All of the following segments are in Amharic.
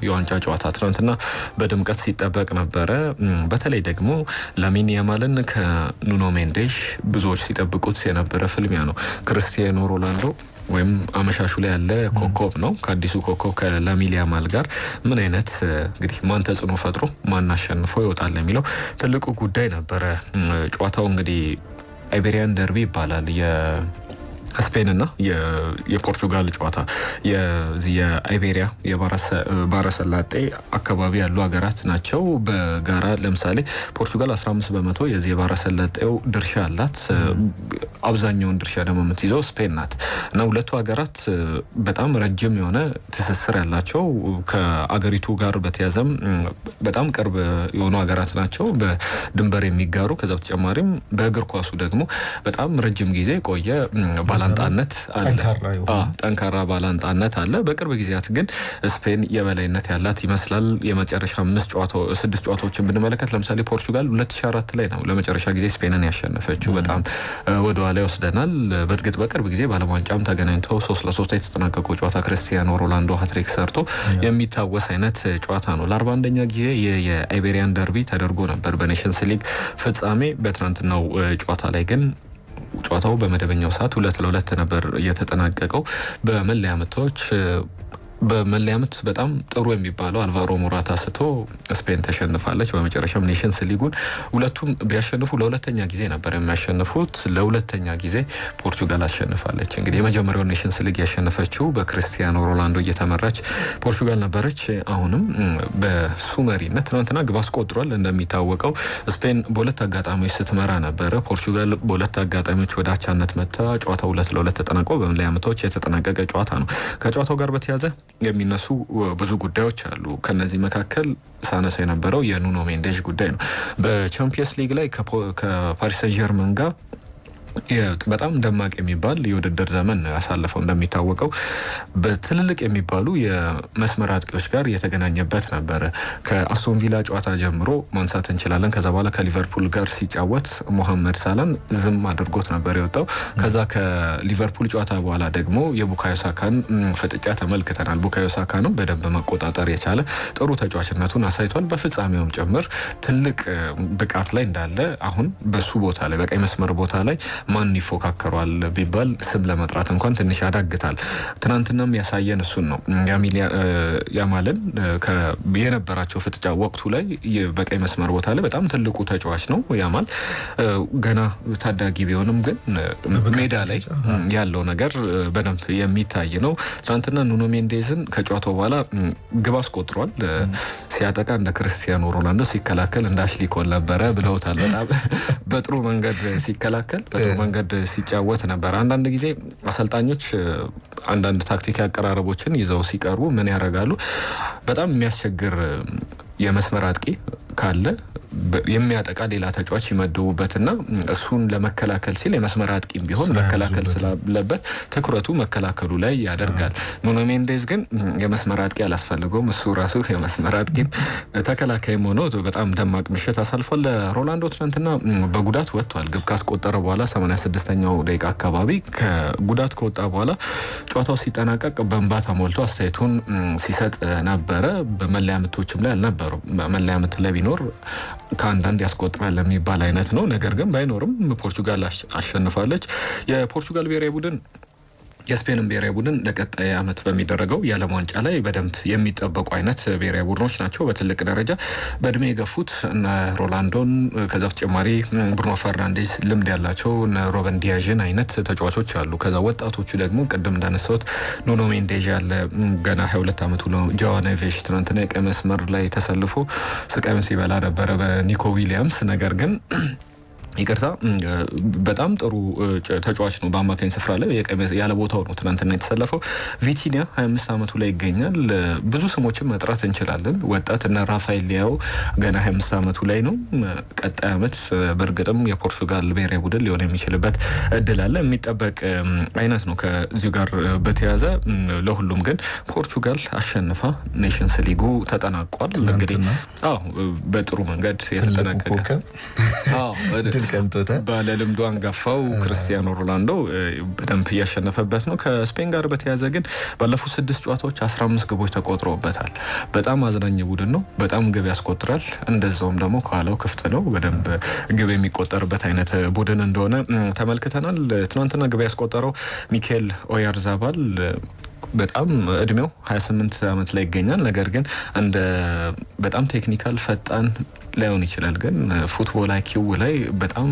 የዋንጫ ጨዋታ ትናንትና በድምቀት ሲጠበቅ ነበረ። በተለይ ደግሞ ላሚን ያማልን ከኑኖ ሜንዴሽ ብዙዎች ሲጠብቁት የነበረ ፍልሚያ ነው። ክርስቲያኖ ሮናልዶ ወይም አመሻሹ ላይ ያለ ኮከብ ነው። ከአዲሱ ኮከብ ከላሚን ያማል ጋር ምን አይነት እንግዲህ ማን ተጽዕኖ ፈጥሮ ማን አሸንፎ ይወጣል የሚለው ትልቁ ጉዳይ ነበረ። ጨዋታው እንግዲህ አይቤሪያን ደርቢ ይባላል። ስፔን እና የፖርቹጋል ጨዋታ የአይቤሪያ የባረሰላጤ አካባቢ ያሉ ሀገራት ናቸው በጋራ። ለምሳሌ ፖርቹጋል 15% የዚህ የባረሰላጤው ድርሻ አላት። አብዛኛውን ድርሻ ደግሞ የምትይዘው ስፔን ናት እና ሁለቱ ሀገራት በጣም ረጅም የሆነ ትስስር ያላቸው ከአገሪቱ ጋር በተያዘም በጣም ቅርብ የሆኑ ሀገራት ናቸው በድንበር የሚጋሩ። ከዛ በተጨማሪም በእግር ኳሱ ደግሞ በጣም ረጅም ጊዜ ቆየ ባላንጣነት አለ። ጠንካራ ባላንጣነት አለ። በቅርብ ጊዜያት ግን ስፔን የበላይነት ያላት ይመስላል። የመጨረሻ 6 ጨዋታዎችን ብንመለከት ለምሳሌ ፖርቹጋል 2004 ላይ ነው ለመጨረሻ ጊዜ ስፔንን ያሸነፈችው። በጣም ወደ ኋላ ይወስደናል። በእርግጥ በቅርብ ጊዜ ባለም ዋንጫም ተገናኝተው 3-3 የተጠናቀቁ ጨዋታ ክርስቲያኖ ሮናልዶ ሃትሪክ ሰርቶ የሚታወስ አይነት ጨዋታ ነው። ለ41ኛ ጊዜ የአይቤሪያን ደርቢ ተደርጎ ነበር በኔሽንስ ሊግ ፍጻሜ። በትናንትናው ጨዋታ ላይ ግን ጨዋታው በመደበኛው ሰዓት 2-2 ነበር የተጠናቀቀው። በመለያ ምት በጣም ጥሩ የሚባለው አልቫሮ ሞራታ ስቶ ስፔን ተሸንፋለች። በመጨረሻም ኔሽንስ ሊጉን ሁለቱም ቢያሸንፉ ለሁለተኛ ጊዜ ነበር የሚያሸንፉት። ለሁለተኛ ጊዜ ፖርቹጋል አሸንፋለች። እንግዲህ የመጀመሪያው ኔሽንስ ሊግ ያሸነፈችው በክርስቲያኖ ሮናልዶ እየተመራች ፖርቹጋል ነበረች። አሁንም በሱ መሪነት ትናንትና ግብ አስቆጥሯል። እንደሚታወቀው ስፔን በሁለት አጋጣሚዎች ስትመራ ነበረ። ፖርቹጋል በሁለት አጋጣሚዎች ወደ አቻነት መታ ጨዋታው 2-2 ተጠናቆ በመለያ ምቶች የተጠናቀቀ ጨዋታ ነው። ከጨዋታው ጋር በተያያዘ የሚነሱ ብዙ ጉዳዮች አሉ። ከነዚህ መካከል ሳነሳ የነበረው የኑኖ ሜንዴዥ ጉዳይ ነው። በቻምፒየንስ ሊግ ላይ ከፓሪስ ሰን ዠርመን ጋር በጣም ደማቅ የሚባል የውድድር ዘመን ያሳለፈው። እንደሚታወቀው በትልልቅ የሚባሉ የመስመር አጥቂዎች ጋር የተገናኘበት ነበረ። ከአስቶን ቪላ ጨዋታ ጀምሮ ማንሳት እንችላለን። ከዛ በኋላ ከሊቨርፑል ጋር ሲጫወት ሞሐመድ ሳላን ዝም አድርጎት ነበር የወጣው። ከዛ ከሊቨርፑል ጨዋታ በኋላ ደግሞ የቡካዮ ሳካን ፍጥጫ ተመልክተናል። ቡካዮ ሳካ ነው በደንብ መቆጣጠር የቻለ ጥሩ ተጫዋችነቱን አሳይቷል። በፍጻሜውም ጭምር ትልቅ ብቃት ላይ እንዳለ አሁን በሱ ቦታ ላይ በቀይ መስመር ቦታ ላይ ማን ይፎካከሯል ቢባል ስም ለመጥራት እንኳን ትንሽ ያዳግታል። ትናንትናም ያሳየን እሱን ነው። ያማልን የነበራቸው ፍጥጫ ወቅቱ ላይ በቀይ መስመር ቦታ ላይ በጣም ትልቁ ተጫዋች ነው። ያማል ገና ታዳጊ ቢሆንም ግን ሜዳ ላይ ያለው ነገር በደንብ የሚታይ ነው። ትናንትና ኑኖ ሜንዴዝን ከጨዋታው በኋላ ግብ አስቆጥሯል። ሲያጠቃ እንደ ክርስቲያኖ ሮናልዶ ሲከላከል እንደ አሽሊ ኮል ነበረ ብለውታል። በጣም በጥሩ መንገድ ሲከላከል መንገድ ሲጫወት ነበር። አንዳንድ ጊዜ አሰልጣኞች አንዳንድ ታክቲክ አቀራረቦችን ይዘው ሲቀርቡ ምን ያደርጋሉ? በጣም የሚያስቸግር የመስመር አጥቂ ካለ የሚያጠቃ ሌላ ተጫዋች ይመድቡበትና እሱን ለመከላከል ሲል የመስመር አጥቂም ቢሆን መከላከል ስላለበት ትኩረቱ መከላከሉ ላይ ያደርጋል። ኑኖ ሜንዴዝ ግን የመስመር አጥቂ አላስፈልገውም። እሱ ራሱ የመስመር አጥቂም ተከላካይም ሆኖ በጣም ደማቅ ምሽት አሳልፏል። ለሮናልዶ ትናንትና በጉዳት ወጥቷል። ግብ ካስቆጠረ በኋላ 86ኛው ደቂቃ አካባቢ ከጉዳት ከወጣ በኋላ ጨዋታው ሲጠናቀቅ በእንባ ተሞልቶ አስተያየቱን ሲሰጥ ነበረ። በመለያ ምቶችም ላይ አልነበሩ። በመለያ ምት ላይ ቢኖር ከአንዳንድ ያስቆጥራል የሚባል አይነት ነው። ነገር ግን ባይኖርም ፖርቹጋል አሸንፋለች። የፖርቹጋል ብሔራዊ ቡድን የስፔንን ብሔራዊ ቡድን ለቀጣይ ዓመት በሚደረገው የዓለም ዋንጫ ላይ በደንብ የሚጠበቁ አይነት ብሔራዊ ቡድኖች ናቸው። በትልቅ ደረጃ በእድሜ የገፉት እነ ሮናልዶን፣ ከዛ በተጨማሪ ብሩኖ ፈርናንዴዝ ልምድ ያላቸው እነ ሮበን ዲያዥን አይነት ተጫዋቾች አሉ። ከዛ ወጣቶቹ ደግሞ ቅድም እንዳነሳሁት ኑኖ ሜንዴዥ ያለ ገና 22 ዓመቱ ነው። ጆዋ ኔቬሽ ትናንትና የቀይ መስመር ላይ ተሰልፎ ስቃዩን ሲበላ ነበረ በኒኮ ዊሊያምስ። ነገር ግን ይቅርታ በጣም ጥሩ ተጫዋች ነው። በአማካኝ ስፍራ ላይ ያለ ቦታው ነው ትናንትና የተሰለፈው። ቪቲኒያ 25 ዓመቱ ላይ ይገኛል። ብዙ ስሞችን መጥራት እንችላለን። ወጣት እና ራፋኤል ሊያው ገና 25 ዓመቱ ላይ ነው። ቀጣይ ዓመት በእርግጥም የፖርቹጋል ብሔራዊ ቡድን ሊሆን የሚችልበት እድል አለ። የሚጠበቅ አይነት ነው። ከዚሁ ጋር በተያያዘ ለሁሉም ግን ፖርቹጋል አሸንፋ ኔሽንስ ሊጉ ተጠናቋል። እንግዲህ በጥሩ መንገድ የተጠናቀቀ ቀንቶታ ባለልምዱ አንጋፋው ክርስቲያኖ ሮናልዶ በደንብ ያሸነፈበት ነው። ከስፔን ጋር በተያያዘ ግን ባለፉት 6 ጨዋታዎች 15 ግቦች ተቆጥረውበታል። በጣም አዝናኝ ቡድን ነው። በጣም ግብ ያስቆጥራል። እንደዛውም ደግሞ ከኋላው ክፍት ነው። በደንብ ግብ የሚቆጠርበት አይነት ቡድን እንደሆነ ተመልክተናል። ትናንትና ግብ ያስቆጠረው ሚካኤል ኦያርዛባል በጣም እድሜው 28 ዓመት ላይ ይገኛል። ነገር ግን እንደ በጣም ቴክኒካል ፈጣን ላይሆን ይችላል፣ ግን ፉትቦል አይኪው ላይ በጣም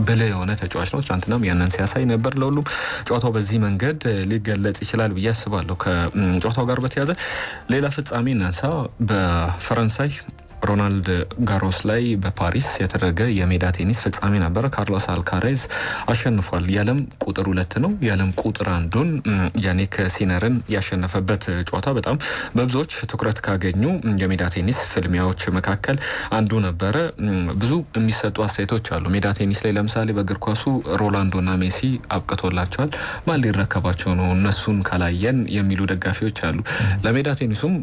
ብልህ የሆነ ተጫዋች ነው። ትናንትናም ያንን ሲያሳይ ነበር። ለሁሉም ጨዋታው በዚህ መንገድ ሊገለጽ ይችላል ብዬ አስባለሁ። ከጨዋታው ጋር በተያያዘ ሌላ ፍጻሜ እናንሳ። በፈረንሳይ ሮናልድ ጋሮስ ላይ በፓሪስ የተደረገ የሜዳ ቴኒስ ፍጻሜ ነበር። ካርሎስ አልካሬዝ አሸንፏል። የዓለም ቁጥር 2 ነው። የዓለም ቁጥር 1ን ያኒክ ሲነርን ያሸነፈበት ጨዋታ በጣም በብዙዎች ትኩረት ካገኙ የሜዳ ቴኒስ ፍልሚያዎች መካከል አንዱ ነበረ። ብዙ የሚሰጡ አስተያየቶች አሉ። ሜዳ ቴኒስ ላይ ለምሳሌ በእግር ኳሱ ሮናልዶና ሜሲ አብቅቶላቸዋል፣ ማን ሊረከባቸው ነው እነሱን ካላየን የሚሉ ደጋፊዎች አሉ። ለሜዳ ቴኒሱም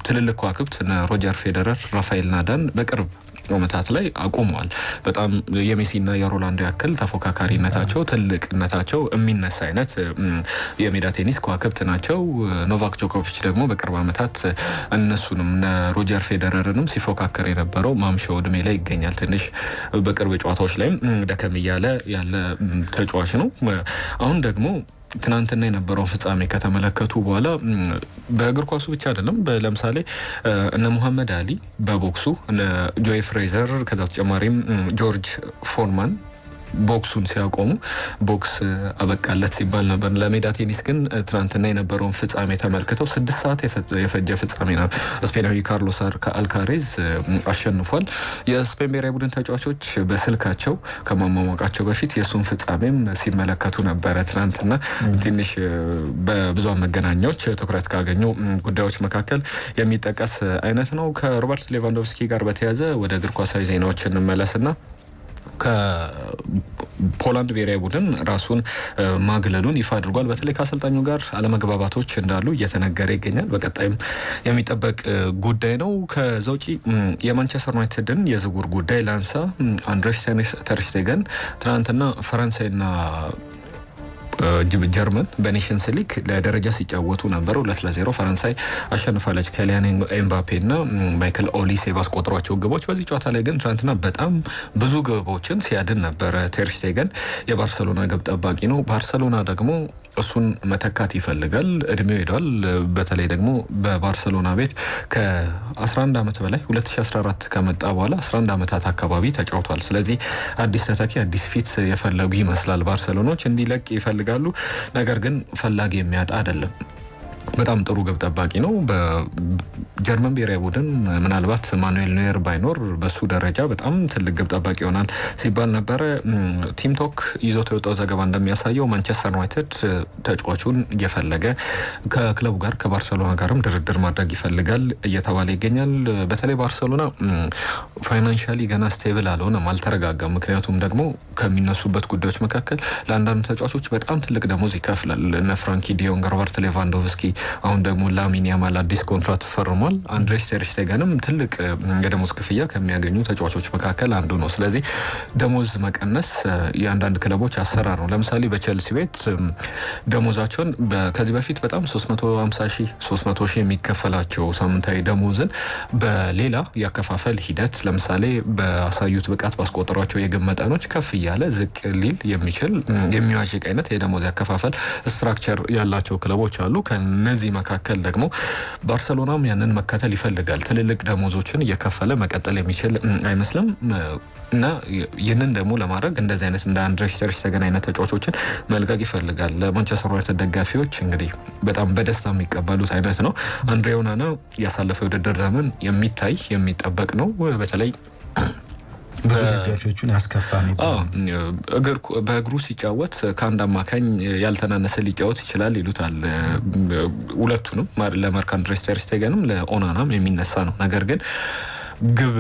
ትልልቅ ከዋክብት ሮጀር ፌዴረር፣ ራፋኤል ናዳል በቅርብ ዓመታት ላይ አቁመዋል። በጣም የሜሲና የሮናልዶ ያክል ተፎካካሪነታቸው ትልቅነታቸው የሚነሳ አይነት የሜዳ ቴኒስ ከዋክብት ናቸው። ኖቫክ ጆኮቪች ደግሞ በቅርብ ዓመታት እነሱንም ሮጀር ፌዴረርንም ሲፎካከር የነበረው ማምሻው እድሜ ላይ ይገኛል። ትንሽ በቅርብ ጨዋታዎች ላይም ደከም እያለ ያለ ተጫዋች ነው። አሁን ደግሞ ትናንትና የነበረውን ፍጻሜ ከተመለከቱ በኋላ በእግር ኳሱ ብቻ አይደለም፣ ለምሳሌ እነ ሙሐመድ አሊ በቦክሱ፣ እነ ጆይ ፍሬዘር፣ ከዛ በተጨማሪም ጆርጅ ፎርማን ቦክሱን ሲያቆሙ ቦክስ አበቃለት ሲባል ነበር። ለሜዳ ቴኒስ ግን ትናንትና የነበረውን ፍጻሜ ተመልክተው 6 ሰዓት የፈጀ ፍጻሜ ነው። ስፔናዊ ካርሎስ አልካሬዝ አሸንፏል። የስፔን ብሔራዊ ቡድን ተጫዋቾች በስልካቸው ከማሟሟቃቸው በፊት የእሱን ፍጻሜም ሲመለከቱ ነበረ። ትናንትና ትንሽ በብዙሃን መገናኛዎች ትኩረት ካገኙ ጉዳዮች መካከል የሚጠቀስ አይነት ነው። ከሮበርት ሌቫንዶቭስኪ ጋር በተያያዘ ወደ እግር ኳሳዊ ዜናዎች እንመለስና ከፖላንድ ብሔራዊ ቡድን ራሱን ማግለሉን ይፋ አድርጓል። በተለይ ከአሰልጣኙ ጋር አለመግባባቶች እንዳሉ እየተነገረ ይገኛል። በቀጣይም የሚጠበቅ ጉዳይ ነው። ከዛ ውጪ የማንቸስተር ዩናይትድን የዝውውር ጉዳይ ላንሳ። አንድሬስ ተር ስቴገን ትናንትና ፈረንሳይና ጀርመን በኔሽንስ ሊግ ለደረጃ ሲጫወቱ ነበረ። 2-0 ፈረንሳይ አሸንፋለች። ኬሊያን ኤምባፔና ማይክል ኦሊሴ ባስቆጠሯቸው ግቦች። በዚህ ጨዋታ ላይ ግን ትናንትና በጣም ብዙ ግቦችን ሲያድን ነበረ ቴር ስቴገን። የባርሰሎና ግብ ጠባቂ ነው። ባርሰሎና ደግሞ እሱን መተካት ይፈልጋል። እድሜው ሄዷል። በተለይ ደግሞ በባርሰሎና ቤት ከ11 ዓመት በላይ 2014 ከመጣ በኋላ 11 ዓመታት አካባቢ ተጫውቷል። ስለዚህ አዲስ ተተኪ አዲስ ፊት የፈለጉ ይመስላል። ባርሰሎናዎች እንዲለቅ ይፈልጋሉ። ነገር ግን ፈላጊ የሚያጣ አይደለም። በጣም ጥሩ ግብ ጠባቂ ነው። በጀርመን ብሔራዊ ቡድን ምናልባት ማኑኤል ኖየር ባይኖር በሱ ደረጃ በጣም ትልቅ ግብ ጠባቂ ይሆናል ሲባል ነበረ። ቲም ቶክ ይዞት የወጣው ዘገባ እንደሚያሳየው ማንቸስተር ዩናይትድ ተጫዋቹን እየፈለገ ከክለቡ ጋር ከባርሰሎና ጋርም ድርድር ማድረግ ይፈልጋል እየተባለ ይገኛል። በተለይ ባርሰሎና ፋይናንሻሊ ገና ስቴብል አልሆነም፣ አልተረጋጋም። ምክንያቱም ደግሞ ከሚነሱበት ጉዳዮች መካከል ለአንዳንድ ተጫዋቾች በጣም ትልቅ ደሞዝ ይከፍላል። እነ ፍራንኪ ዲዮንግ፣ ሮበርት ሌቫንዶቭስኪ፣ አሁን ደግሞ ላሚን ያማል አዲስ ኮንትራት ፈርሟል። አንድሬስ ተር ስቴገንም ትልቅ የደሞዝ ክፍያ ከሚያገኙ ተጫዋቾች መካከል አንዱ ነው። ስለዚህ ደሞዝ መቀነስ የአንዳንድ ክለቦች አሰራር ነው። ለምሳሌ በቼልሲ ቤት ደሞዛቸውን ከዚህ በፊት በጣም 350,000 የሚከፈላቸው ሳምንታዊ ደሞዝን በሌላ ያከፋፈል ሂደት ለምሳሌ በአሳዩት ብቃት ባስቆጠሯቸው የግብ መጠኖች ከፍ እያለ ዝቅ ሊል የሚችል የሚዋዥቅ አይነት የደሞዝ ያከፋፈል ስትራክቸር ያላቸው ክለቦች አሉ። ከነዚህ መካከል ደግሞ ባርሰሎናም ያንን መከተል ይፈልጋል። ትልልቅ ደሞዞችን እየከፈለ መቀጠል የሚችል አይመስልም እና ይህንን ደግሞ ለማድረግ እንደዚህ አይነት እንደ አንድሬስ ተር ስቴገን አይነት ተጫዋቾችን መልቀቅ ይፈልጋል። ለማንቸስተር ዩናይትድ ደጋፊዎች እንግዲህ በጣም በደስታ የሚቀበሉት አይነት ነው። አንድሬ ኦናና ያሳለፈው የውድድር ዘመን የሚታይ የሚጠበቅ ነው። በተለይ በደጋፊዎቹን ያስከፋል። በእግሩ ሲጫወት ከአንድ አማካኝ ያልተናነሰ ሊጫወት ይችላል ይሉታል። ሁለቱንም ለማርክ አንድሬስ ተር ስቴገንም ለኦናናም የሚነሳ ነው። ነገር ግን ግብ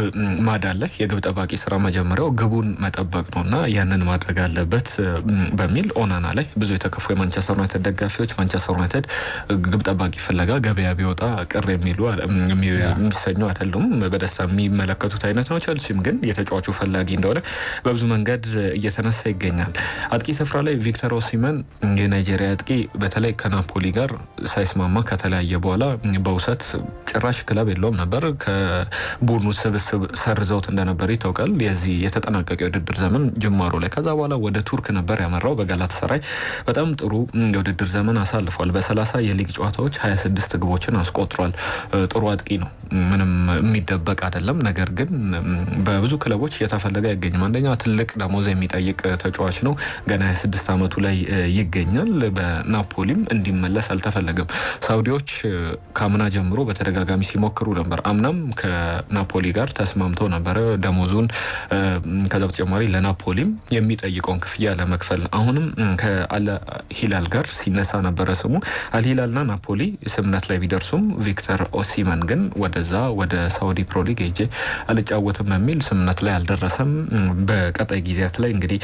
ማዳን ላይ የግብ ጠባቂ ስራ መጀመሪያው ግቡን መጠበቅ ነውና ያንን ማድረግ አለበት በሚል ኦናና ላይ ብዙ የተከፉ የማንቸስተር ዩናይትድ ደጋፊዎች ማንቸስተር ዩናይትድ ግብ ጠባቂ ፍለጋ ገበያ ቢወጣ ቅር የሚሰኙ አይደሉም፣ በደስታ የሚመለከቱት አይነት ነው። ቸልሲም ግን የተጫዋቹ ፈላጊ እንደሆነ በብዙ መንገድ እየተነሳ ይገኛል። አጥቂ ስፍራ ላይ ቪክተር ኦሲመን የናይጄሪያ አጥቂ በተለይ ከናፖሊ ጋር ሳይስማማ ከተለያየ በኋላ በውሰት ጭራሽ ክለብ የለውም ነበር ከቡድኑ ስብስብ ሰርዘውት እንደነበር ይታወቃል። የዚህ የተጠናቀቀ የውድድር ዘመን ጅማሮ ላይ ከዛ በኋላ ወደ ቱርክ ነበር ያመራው። በጋላታሳራይ በጣም ጥሩ የውድድር ዘመን አሳልፏል። በ30 የሊግ ጨዋታዎች 26 ግቦችን አስቆጥሯል። ጥሩ አጥቂ ነው፣ ምንም የሚደበቅ አይደለም። ነገር ግን በብዙ ክለቦች እየተፈለገ አይገኝም። አንደኛ ትልቅ ደሞዝ የሚጠይቅ ተጫዋች ነው፣ ገና 26 ዓመቱ ላይ ይገኛል። በናፖሊም እንዲመለስ አልተፈለገም። ሳውዲዎች ከአምና ጀምሮ በተደጋጋሚ ሲሞክሩ ነበር። አምናም ከናፖሊ ጋር ተስማምተው ነበረ ደሞዙን ከዛ በተጨማሪ ለናፖሊም የሚጠይቀውን ክፍያ ለመክፈል። አሁንም ከአል ሂላል ጋር ሲነሳ ነበረ ስሙ። አል ሂላልና ናፖሊ ስምነት ላይ ቢደርሱም ቪክተር ኦሲመን ግን ወደ ሳውዲ ፕሮ ሊግ ሄጄ አልጫወትም በሚል ስምነት ላይ አልደረሰም። በቀጣይ ጊዜያት ላይ እንግዲህ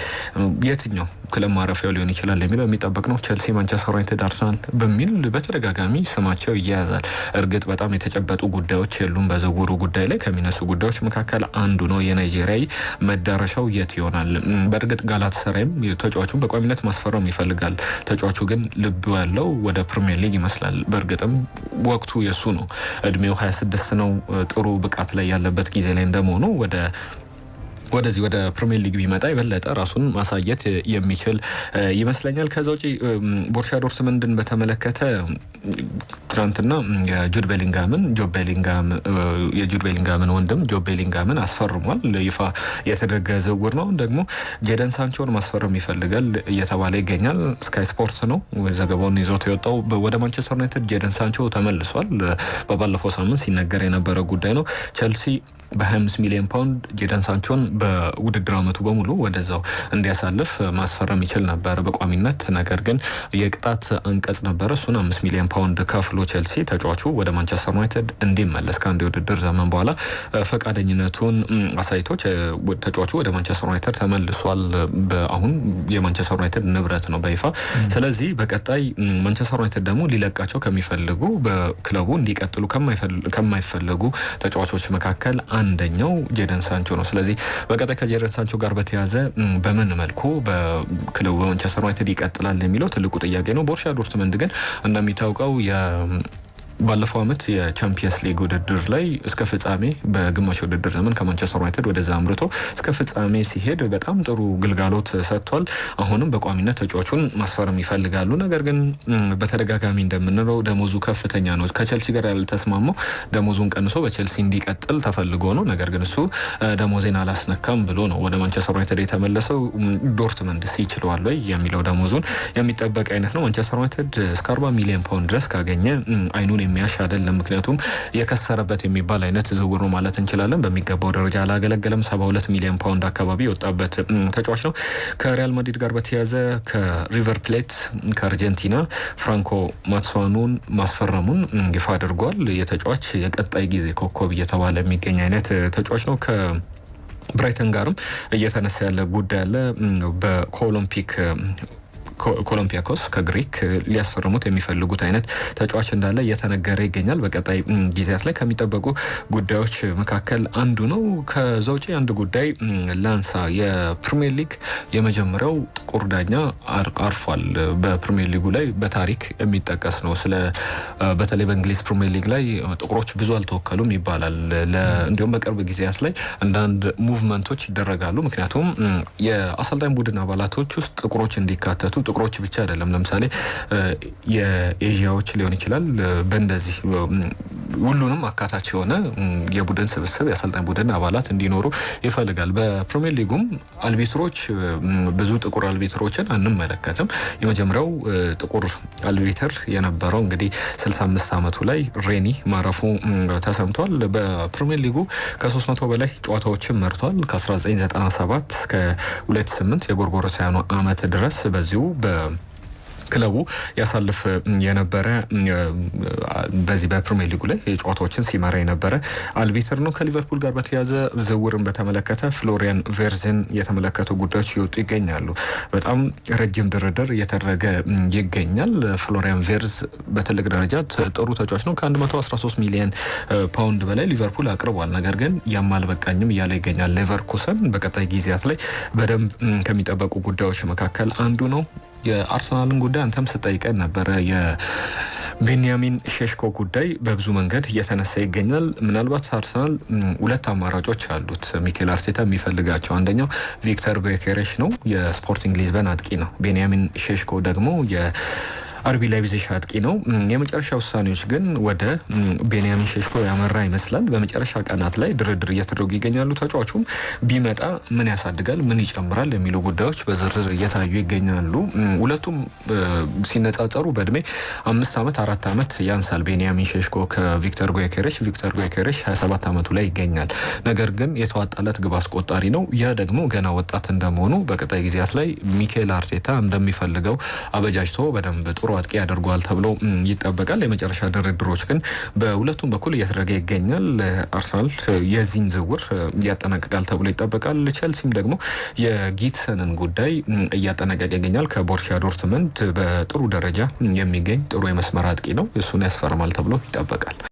የትኛው ክለብ ማረፊያው ሊሆን ይችላል የሚለው የሚጠበቅ ነው። ቸልሲ፣ ማንቸስተር ዩናይትድ፣ አርሰናል በሚል በተደጋጋሚ ስማቸው ይያያዛል። እርግጥ በጣም የተጨበጡ ጉዳዮች የሉም። በዝውውሩ ጉዳይ ላይ ከሚነሱ ጉዳዮች መካከል አንዱ ነው የናይጄሪያዊ መዳረሻው የት ይሆናል። በእርግጥ ጋላታሳራይም ተጫዋቹን በቋሚነት ማስፈረም ይፈልጋል። ተጫዋቹ ግን ልብ ያለው ወደ ፕሪሚየር ሊግ ይመስላል። በእርግጥም ወቅቱ የሱ ነው። እድሜው 26 ነው። ጥሩ ብቃት ላይ ያለበት ጊዜ ላይ እንደመሆኑ ወደዚህ ወደ ፕሪሚየር ሊግ ቢመጣ የበለጠ ራሱን ማሳየት የሚችል ይመስለኛል። ከዛ ውጪ ቦሩሲያ ዶርትመንድን በተመለከተ ትናንትና የጁድ ቤሊንጋምን ወንድም ጆብ ቤሊንጋምን አስፈርሟል። ይፋ የተደረገ ዝውውር ነው። ደግሞ ጄደን ሳንቾን ማስፈረም ይፈልጋል እየተባለ ይገኛል። ስካይ ስፖርት ነው ዘገባውን ይዞት የወጣው። ወደ ማንቸስተር ዩናይትድ ጄደን ሳንቾ ተመልሷል። በባለፈው ሳምንት ሲነገር የነበረ ጉዳይ ነው። ቸልሲ በ25 ሚሊዮን ፓውንድ ጄደን ሳንቾን በውድድር አመቱ በሙሉ ወደዛው እንዲያሳልፍ ማስፈረም ይችል ነበር በቋሚነት። ነገር ግን የቅጣት አንቀጽ ነበረ። እሱን 5 ሚሊዮን ፓውንድ ከፍሎ ቸልሲ ተጫዋቹ ወደ ማንቸስተር ዩናይትድ እንዲመለስ ከአንድ የውድድር ዘመን በኋላ ፈቃደኝነቱን አሳይቶ ተጫዋቹ ወደ ማንቸስተር ዩናይትድ ተመልሷል። አሁን የማንቸስተር ዩናይትድ ንብረት ነው በይፋ። ስለዚህ በቀጣይ ማንቸስተር ዩናይትድ ደግሞ ሊለቃቸው ከሚፈልጉ በክለቡ እንዲቀጥሉ ከማይፈልጉ ተጫዋቾች መካከል አንደኛው ጄደን ሳንቾ ነው። ስለዚህ በቀጣይ ከጄደን ሳንቾ ጋር በተያያዘ በምን መልኩ በክለቡ በማንቸስተር ዩናይትድ ይቀጥላል የሚለው ትልቁ ጥያቄ ነው። ቦሩሲያ ዶርትመንድ ግን እንደሚታወቀው ባለፈው አመት የቻምፒየንስ ሊግ ውድድር ላይ እስከ ፍጻሜ በግማሽ ውድድር ዘመን ከማንቸስተር ዩናይትድ ወደዛ አምርቶ እስከ ፍጻሜ ሲሄድ በጣም ጥሩ ግልጋሎት ሰጥቷል። አሁንም በቋሚነት ተጫዋቹን ማስፈረም ይፈልጋሉ። ነገር ግን በተደጋጋሚ እንደምንለው ደሞዙ ከፍተኛ ነው። ከቸልሲ ጋር ያልተስማማው ደሞዙን ቀንሶ በቸልሲ እንዲቀጥል ተፈልጎ ነው። ነገር ግን እሱ ደሞዜን አላስነካም ብሎ ነው ወደ ማንቸስተር ዩናይትድ የተመለሰው። ዶርትመንድ ይችላል ወይ የሚለው ደሞዙን የሚጠበቅ አይነት ነው። ማንቸስተር ዩናይትድ እስከ 40 ሚሊዮን ፓውንድ ድረስ ካገኘ አይኑን የሚያሽ አይደለም። ምክንያቱም የከሰረበት የሚባል አይነት ዝውውር ነው ማለት እንችላለን። በሚገባው ደረጃ አላገለገለም። 72 ሚሊዮን ፓውንድ አካባቢ የወጣበት ተጫዋች ነው። ከሪያል ማድሪድ ጋር በተያያዘ ከሪቨር ፕሌት ከአርጀንቲና ፍራንኮ ማትሷኑን ማስፈረሙን ይፋ አድርጓል። የተጫዋች የቀጣይ ጊዜ ኮከብ እየተባለ የሚገኝ አይነት ተጫዋች ነው። ከብራይተን ጋርም እየተነሳ ያለ ጉዳይ አለ። ኮሎምፒያኮስ ከግሪክ ሊያስፈርሙት የሚፈልጉት አይነት ተጫዋች እንዳለ እየተነገረ ይገኛል። በቀጣይ ጊዜያት ላይ ከሚጠበቁ ጉዳዮች መካከል አንዱ ነው። ከዛ ውጪ አንድ ጉዳይ ላንሳ። የፕሪሚየር ሊግ የመጀመሪያው ጥቁር ዳኛ አርፏል። በፕሪሚየር ሊጉ ላይ በታሪክ የሚጠቀስ ነው። በተለይ በእንግሊዝ ፕሪሚየር ሊግ ላይ ጥቁሮች ብዙ አልተወከሉም ይባላል። እንዲሁም በቅርብ ጊዜያት ላይ አንዳንድ ሙቭመንቶች ይደረጋሉ። ምክንያቱም የአሰልጣኝ ቡድን አባላቶች ውስጥ ጥቁሮች እንዲካተቱ ጥቁሮች ብቻ አይደለም፣ ለምሳሌ የኤዥያዎች ሊሆን ይችላል። በእንደዚህ ሁሉንም አካታች የሆነ የቡድን ስብስብ የአሰልጣኝ ቡድን አባላት እንዲኖሩ ይፈልጋል። በፕሪሚየር ሊጉም አልቢትሮች ብዙ ጥቁር አልቢትሮችን አንመለከትም። የመጀመሪያው ጥቁር አልቢትር የነበረው እንግዲህ 65 ዓመቱ ላይ ሬኒ ማረፉ ተሰምቷል። በፕሪሚየር ሊጉ ከ300 በላይ ጨዋታዎችን መርቷል። ከ1997 እስከ 2008 የጎርጎሮሳውያኑ ዓመት ድረስ በዚሁ ክለቡ ያሳልፍ የነበረ በዚህ በፕሪሚየር ሊጉ ላይ ጨዋታዎችን ሲመራ የነበረ አልቢተር ነው። ከሊቨርፑል ጋር በተያያዘ ዝውውርን በተመለከተ ፍሎሪያን ቬርዝን የተመለከቱ ጉዳዮች ይወጡ ይገኛሉ። በጣም ረጅም ድርድር እየተደረገ ይገኛል። ፍሎሪያን ቬርዝ በትልቅ ደረጃ ጥሩ ተጫዋች ነው። ከ113 ሚሊዮን ፓውንድ በላይ ሊቨርፑል አቅርቧል። ነገር ግን ያም አልበቃኝም እያለ ይገኛል። ሌቨርኩሰን በቀጣይ ጊዜያት ላይ በደንብ ከሚጠበቁ ጉዳዮች መካከል አንዱ ነው። የአርሰናልን ጉዳይ አንተም ስጠይቀን ነበረ። የቤንያሚን ሼሽኮ ጉዳይ በብዙ መንገድ እየተነሳ ይገኛል። ምናልባት አርሰናል ሁለት አማራጮች አሉት ሚኬል አርቴታ የሚፈልጋቸው። አንደኛው ቪክተር ጎኬሬሽ ነው፣ የስፖርቲንግ ሊዝበን አጥቂ ነው። ቤንያሚን ሼሽኮ ደግሞ አርቢ ላይፕዚግ አጥቂ ነው። የመጨረሻ ውሳኔዎች ግን ወደ ቤንያሚን ሼሽኮ ያመራ ይመስላል። በመጨረሻ ቀናት ላይ ድርድር እየተደረጉ ይገኛሉ። ተጫዋቹም ቢመጣ ምን ያሳድጋል፣ ምን ይጨምራል የሚሉ ጉዳዮች በዝርዝር እየታዩ ይገኛሉ። ሁለቱም ሲነጻጸሩ በእድሜ 5 ዓመት 4 ዓመት ያንሳል ቤንያሚን ሼሽኮ ከቪክተር ጎኬሬሽ። ቪክተር ጎኬሬሽ 27 ዓመቱ ላይ ይገኛል። ነገር ግን የተዋጣለት ግብ አስቆጣሪ ነው። ያ ደግሞ ገና ወጣት እንደመሆኑ በቀጣይ ጊዜያት ላይ ሚኬል አርቴታ እንደሚፈልገው አበጃጅቶ በደንብ ጥሩ አጥቂ ያደርገዋል ተብሎ ይጠበቃል። የመጨረሻ ድርድሮች ግን በሁለቱም በኩል እየተደረገ ይገኛል። አርሰናል የዚህን ዝውውር ያጠናቅቃል ተብሎ ይጠበቃል። ቼልሲም ደግሞ የጊትሰንን ጉዳይ እያጠናቀቀ ይገኛል። ከቦሩሲያ ዶርትመንድ በጥሩ ደረጃ የሚገኝ ጥሩ የመስመር አጥቂ ነው። እሱን ያስፈርማል ተብሎ ይጠበቃል።